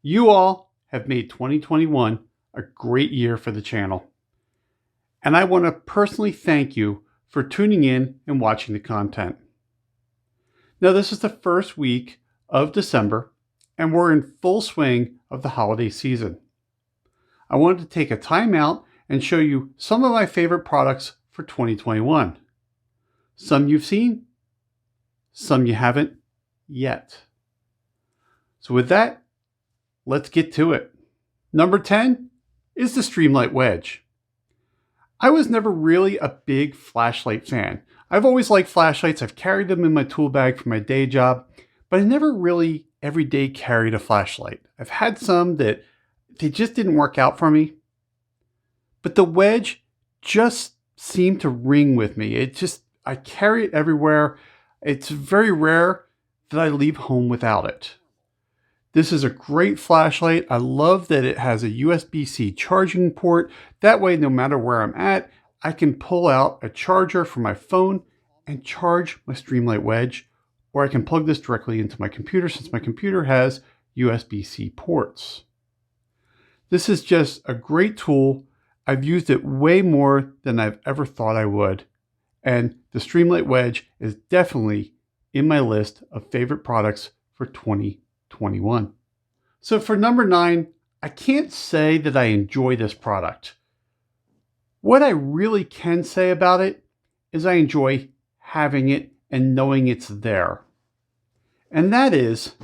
You all have made 2021 a great year for the channel. And I want to personally thank you for tuning in and watching the content. Now, this is the first week of December, and we're in full swing of the holiday season. I wanted to take a time out and show you some of my favorite products for 2021. Some you've seen, some you haven't yet. So with that, let's get to it. Number 10 is the Steamlight Wedge. I was never really a big flashlight fan. I've always liked flashlights. I've carried them in my tool bag for my day job, but I never really every day carried a flashlight. I've had some that they just didn't work out for me, but the Wedge just seemed to ring with me. I carry it everywhere. It's very rare that I leave home without it. This is a great flashlight. I love that it has a USB-C charging port. That way, no matter where I'm at, I can pull out a charger for my phone and charge my Steamlight Wedge, or I can plug this directly into my computer since my computer has USB-C ports. This is just a great tool. I've used it way more than I've ever thought I would. And the Steamlight Wedge is definitely in my list of favorite products for 2021. So for number 9, I can't say that I enjoy this product. What I really can say about it is I enjoy having it and knowing it's there. And that is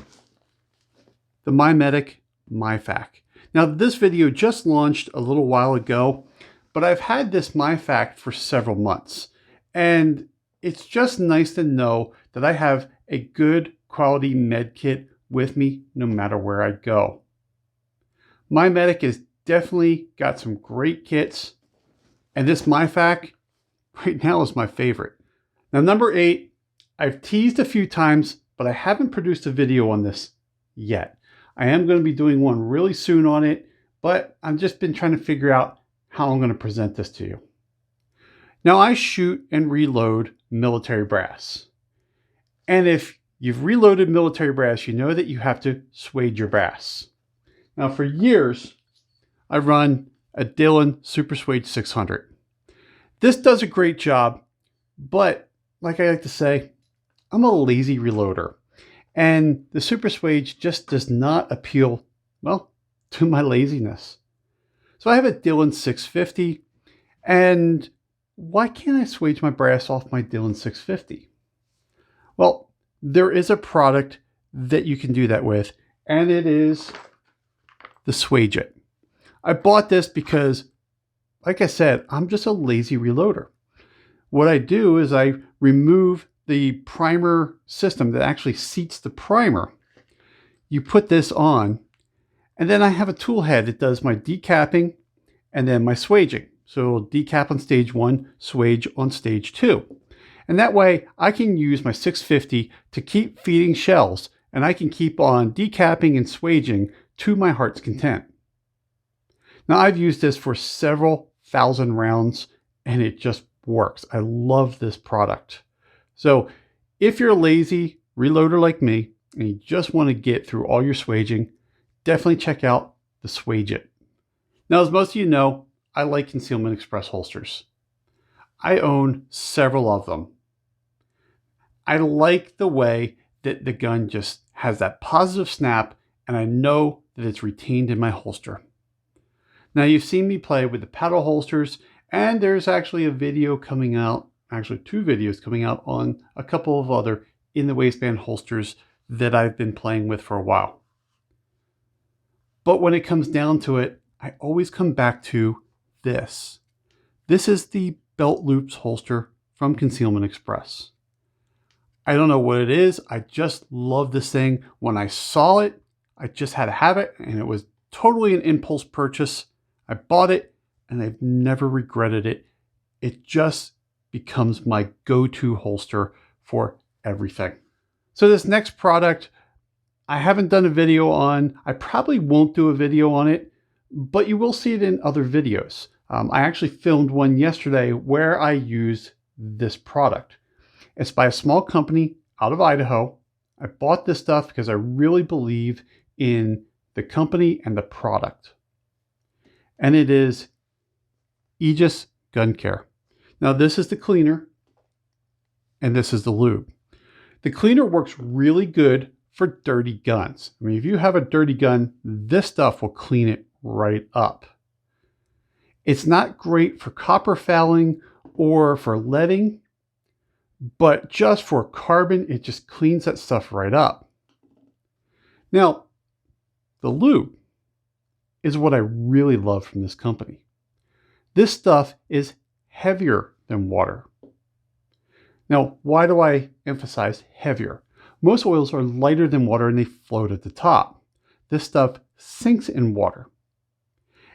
the MyMedic MyFac. Now this video just launched a little while ago, but I've had this MyFac for several months. And it's just nice to know that I have a good quality med kit with me no matter where I go. MyMedic has definitely got some great kits, and this MyFac right now is my favorite. Now number 8, I've teased a few times, but I haven't produced a video on this yet. I am going to be doing one really soon on it, but I've just been trying to figure out how I'm going to present this to you. Now I shoot and reload military brass. And if you've reloaded military brass, you know that you have to swage your brass. Now for years, I run a Dillon Super Swage 600. This does a great job, but like I like to say, I'm a lazy reloader. And the Super Swage just does not appeal, well, to my laziness. So I have a Dillon 650, and why can't I swage my brass off my Dillon 650? Well, there is a product that you can do that with, and it is the SwageIT. I bought this because, like I said, I'm just a lazy reloader. What I do is I remove the primer system that actually seats the primer. You put this on, and then I have a tool head that does my decapping and then my swaging. So it'll decap on stage 1, swage on stage 2. And that way I can use my 650 to keep feeding shells, and I can keep on decapping and swaging to my heart's content. Now I've used this for several thousand rounds, and it just works. I love this product. So if you're a lazy reloader like me, and you just want to get through all your swaging, definitely check out the SwageIT. Now, as most of you know, I like Concealment Express holsters. I own several of them. I like the way that the gun just has that positive snap, and I know that it's retained in my holster. Now, you've seen me play with the paddle holsters, and there's actually a video coming out, actually 2 videos coming out on a couple of other in the waistband holsters that I've been playing with for a while. But when it comes down to it, I always come back to this. This is the belt loops holster from Concealment Express. I don't know what it is. I just love this thing. When I saw it, I just had to have it, and it was totally an impulse purchase. I bought it, and I've never regretted it. It just becomes my go-to holster for everything. So this next product, I haven't done a video on. I probably won't do a video on it, but you will see it in other videos. I actually filmed one yesterday where I used this product. It's by a small company out of Idaho. I bought this stuff because I really believe in the company and the product. And it is Aegis Gun Care. Now this is the cleaner and this is the lube. The cleaner works really good for dirty guns. I mean, if you have a dirty gun, this stuff will clean it right up. It's not great for copper fouling or for leading, but just for carbon, it just cleans that stuff right up. Now, the lube is what I really love from this company. This stuff is heavier than water. Now, why do I emphasize heavier? Most oils are lighter than water and they float at the top. This stuff sinks in water.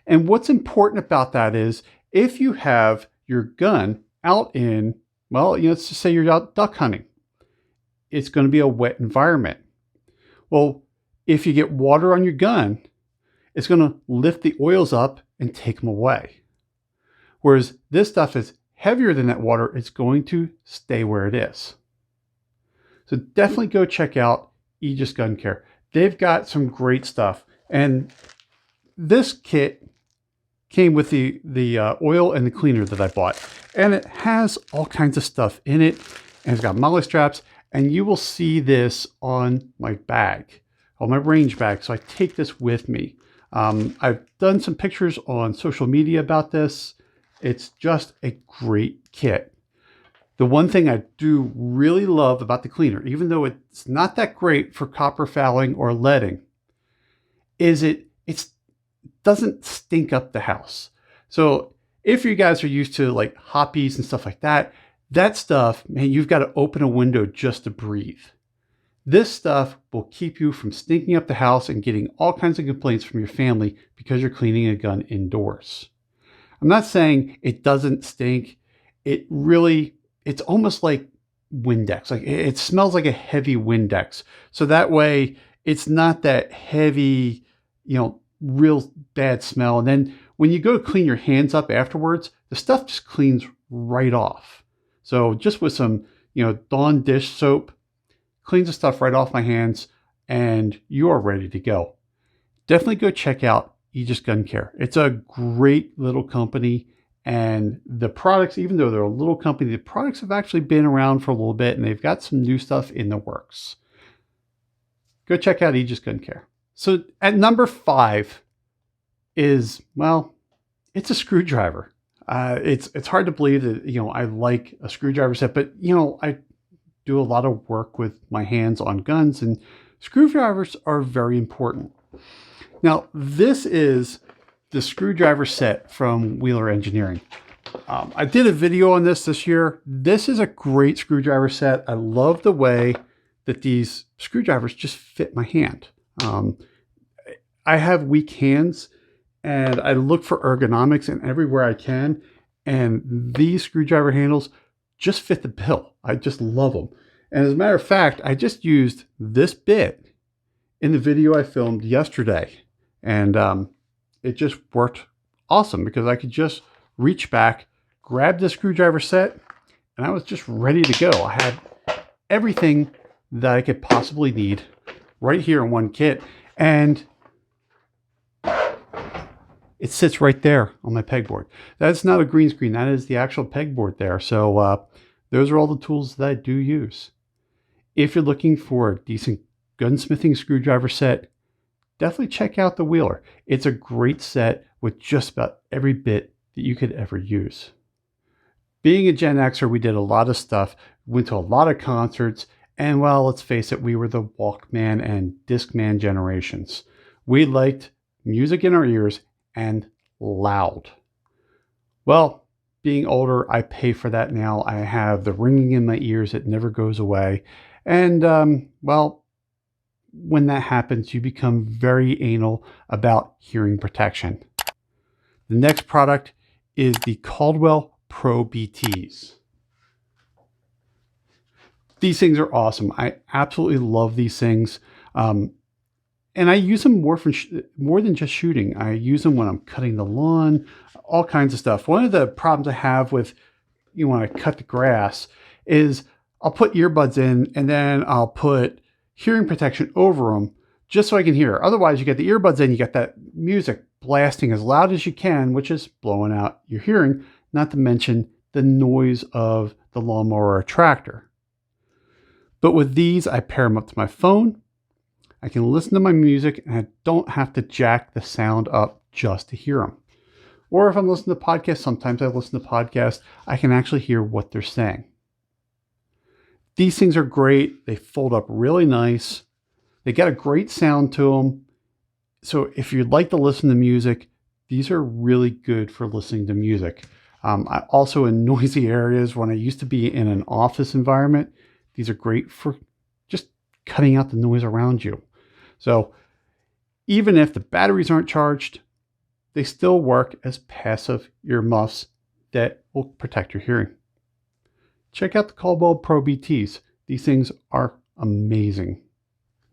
And what's important about that is if you have your gun out in, well, let's just say you're out duck hunting, it's going to be a wet environment. Well, if you get water on your gun, it's going to lift the oils up and take them away. Whereas this stuff is heavier than that water, it's going to stay where it is. So definitely go check out Aegis Gun Care. They've got some great stuff. And this kit came with the oil and the cleaner that I bought. And it has all kinds of stuff in it. And it's got molly straps. And you will see this on my bag, on my range bag. So I take this with me. I've done some pictures on social media about this. It's just a great kit. The one thing I do really love about the cleaner, even though it's not that great for copper fouling or leading, is it doesn't stink up the house. So if you guys are used to like hoppies and stuff like that, that stuff, man, you've got to open a window just to breathe. This stuff will keep you from stinking up the house and getting all kinds of complaints from your family because you're cleaning a gun indoors. I'm not saying it doesn't stink. It's almost like Windex. Like it smells like a heavy Windex. So that way it's not that heavy, real bad smell. And then when you go to clean your hands up afterwards, the stuff just cleans right off. So just with some, Dawn dish soap, cleans the stuff right off my hands and you are ready to go. Definitely go check out Aegis Gun Care. It's a great little company, and the products, even though they're a little company, the products have actually been around for a little bit and they've got some new stuff in the works. Go check out Aegis Gun Care. So at number 5 is, well, it's a screwdriver. It's hard to believe that, I like a screwdriver set, but, I do a lot of work with my hands on guns and screwdrivers are very important. Now, this is the screwdriver set from Wheeler Engineering. I did a video on this year. This is a great screwdriver set. I love the way that these screwdrivers just fit my hand. I have weak hands and I look for ergonomics in everywhere I can. And these screwdriver handles just fit the bill. I just love them. And as a matter of fact, I just used this bit in the video I filmed yesterday. And it just worked awesome because I could just reach back, grab the screwdriver set, and I was just ready to go. I had everything that I could possibly need right here in one kit. And it sits right there on my pegboard. That's not a green screen. That is the actual pegboard there. So those are all the tools that I do use. If you're looking for a decent gunsmithing screwdriver set, definitely check out the Wheeler. It's a great set with just about every bit that you could ever use. Being a Gen Xer, we did a lot of stuff, went to a lot of concerts, and well, let's face it, we were the Walkman and Discman generations. We liked music in our ears and loud. Well, being older, I pay for that now. I have the ringing in my ears. It never goes away. And, well, when that happens, you become very anal about hearing protection. The next product is the Caldwell Pro BTs. These things are awesome. I absolutely love these things. And I use them more than just shooting. I use them when I'm cutting the lawn, all kinds of stuff. One of the problems I have with, when I cut the grass is I'll put earbuds in and then I'll put hearing protection over them just so I can hear. Otherwise, you get the earbuds in, you get that music blasting as loud as you can, which is blowing out your hearing, not to mention the noise of the lawnmower or tractor. But with these, I pair them up to my phone. I can listen to my music and I don't have to jack the sound up just to hear them. Or if I'm listening to podcasts, sometimes I listen to podcasts, I can actually hear what they're saying. These things are great. They fold up really nice. They got a great sound to them. So if you'd like to listen to music, these are really good for listening to music. I also in noisy areas, when I used to be in an office environment, these are great for just cutting out the noise around you. So even if the batteries aren't charged, they still work as passive earmuffs that will protect your hearing. Check out the Caldwell Pro BTs. These things are amazing.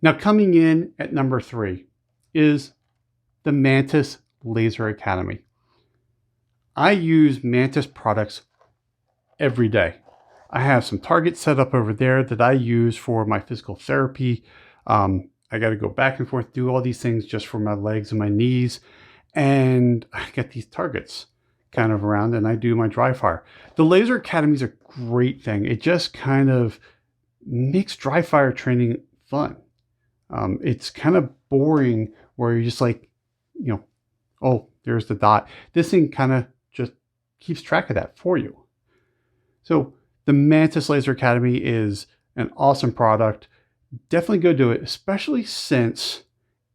Now coming in at number 3 is the Mantis Laser Academy. I use Mantis products every day. I have some targets set up over there that I use for my physical therapy. I got to go back and forth, do all these things just for my legs and my knees. And I get these targets kind of around and I do my dry fire. The Laser Academy is a great thing. It just kind of makes dry fire training fun. It's kind of boring where you're just like, oh, there's the dot. This thing kind of just keeps track of that for you. So the Mantis Laser Academy is an awesome product. Definitely go do it, especially since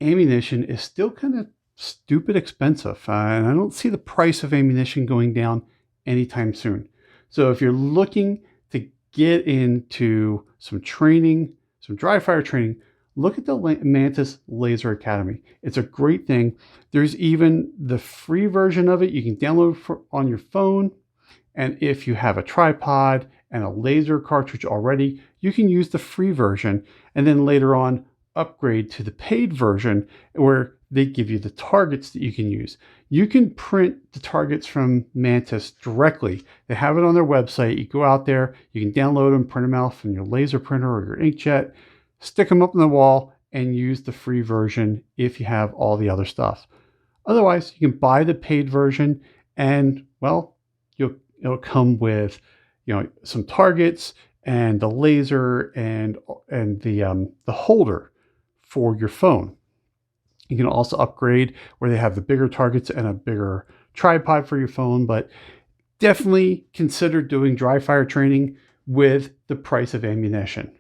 ammunition is still kind of stupid expensive. And I don't see the price of ammunition going down anytime soon. So if you're looking to get into some training, some dry fire training, look at the Mantis Laser Academy. It's a great thing. There's even the free version of it you can download on your phone. And if you have a tripod and a laser cartridge already, you can use the free version and then later on upgrade to the paid version where they give you the targets that you can use. You can print the targets from Mantis directly. They have it on their website. You go out there, you can download them, print them out from your laser printer or your inkjet, stick them up on the wall and use the free version if you have all the other stuff. Otherwise, you can buy the paid version and, well, it'll come with, some targets and the laser and the holder for your phone. You can also upgrade where they have the bigger targets and a bigger tripod for your phone, but definitely consider doing dry fire training with the price of ammunition.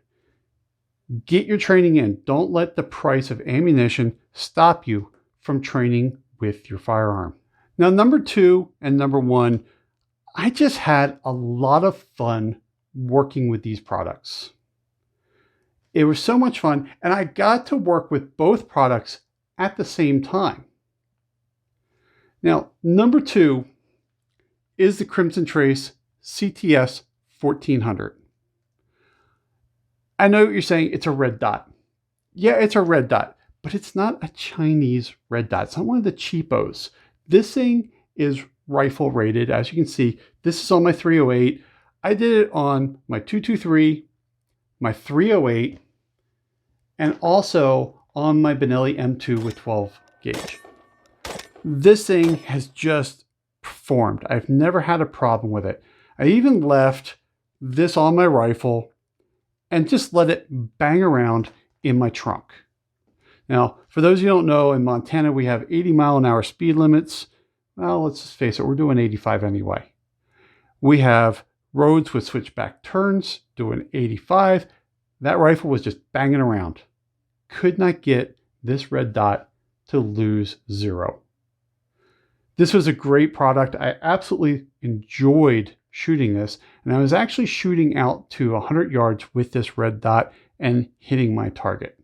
Get your training in. Don't let the price of ammunition stop you from training with your firearm. Now, number 2 and number 1, I just had a lot of fun working with these products. It was so much fun, and I got to work with both products at the same time. Now, number 2 is the Crimson Trace CTS 1400. I know what you're saying, it's a red dot. Yeah, it's a red dot, but it's not a Chinese red dot. It's not one of the cheapos. This thing is rifle rated. As you can see, this is on my 308. I did it on my 223, my 308, and also on my Benelli M2 with 12 gauge. This thing has just performed. I've never had a problem with it. I even left this on my rifle and just let it bang around in my trunk. Now, for those of you who don't know, in Montana, we have 80-mile-an-hour speed limits. Well, let's just face it, we're doing 85 anyway. We have roads with switchback turns, doing 85. That rifle was just banging around. Could not get this red dot to lose 0. This was a great product. I absolutely enjoyed shooting this, and I was actually shooting out to 100 yards with this red dot and hitting my target.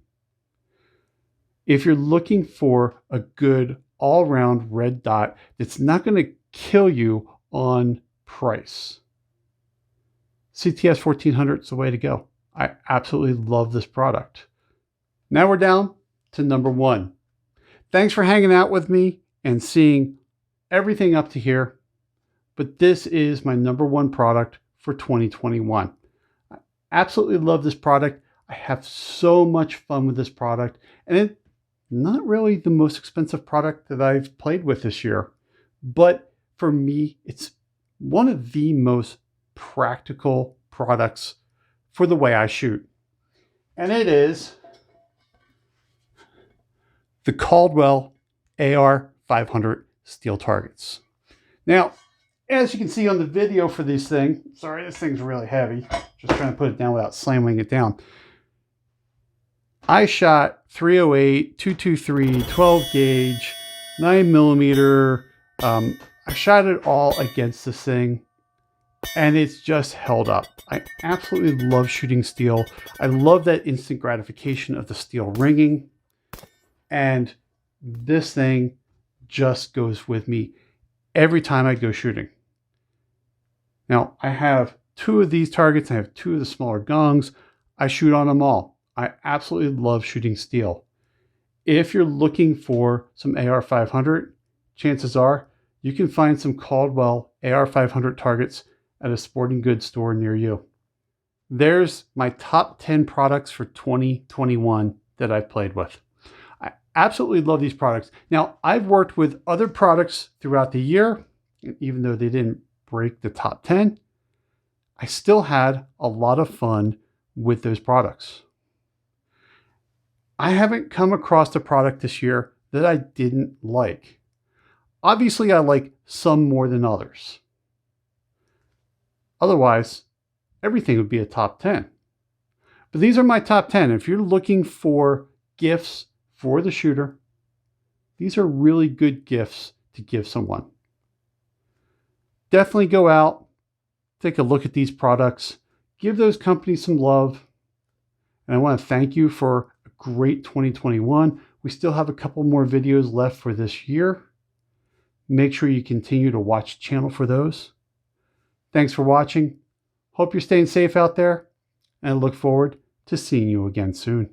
If you're looking for a good all-round red dot that's not going to kill you on price, CTS 1400 is the way to go. I absolutely love this product. Now we're down to number 1. Thanks for hanging out with me and seeing everything up to here. But this is my number 1 product for 2021. I absolutely love this product. I have so much fun with this product, and it not really the most expensive product that I've played with this year, but for me, it's one of the most practical products for the way I shoot. And it is the Caldwell AR500 steel targets. Now, as you can see on the video for this thing, sorry, this thing's really heavy. Just trying to put it down without slamming it down. I shot 308, 223, 12 gauge, 9mm. I shot it all against this thing, and it's just held up. I absolutely love shooting steel. I love that instant gratification of the steel ringing, and this thing just goes with me every time I go shooting. Now, I have 2 of these targets. I have 2 of the smaller gongs. I shoot on them all. I absolutely love shooting steel. If you're looking for some AR500, chances are you can find some Caldwell AR500 targets at a sporting goods store near you. There's my top 10 products for 2021 that I've played with. I absolutely love these products. Now, I've worked with other products throughout the year, and even though they didn't break the top 10, I still had a lot of fun with those products. I haven't come across a product this year that I didn't like. Obviously, I like some more than others. Otherwise, everything would be a top 10. But these are my top 10. If you're looking for gifts for the shooter, these are really good gifts to give someone. Definitely go out, take a look at these products, give those companies some love. And I want to thank you for a great 2021. We still have a couple more videos left for this year. Make sure you continue to watch the channel for those. Thanks for watching. Hope you're staying safe out there, and I look forward to seeing you again soon.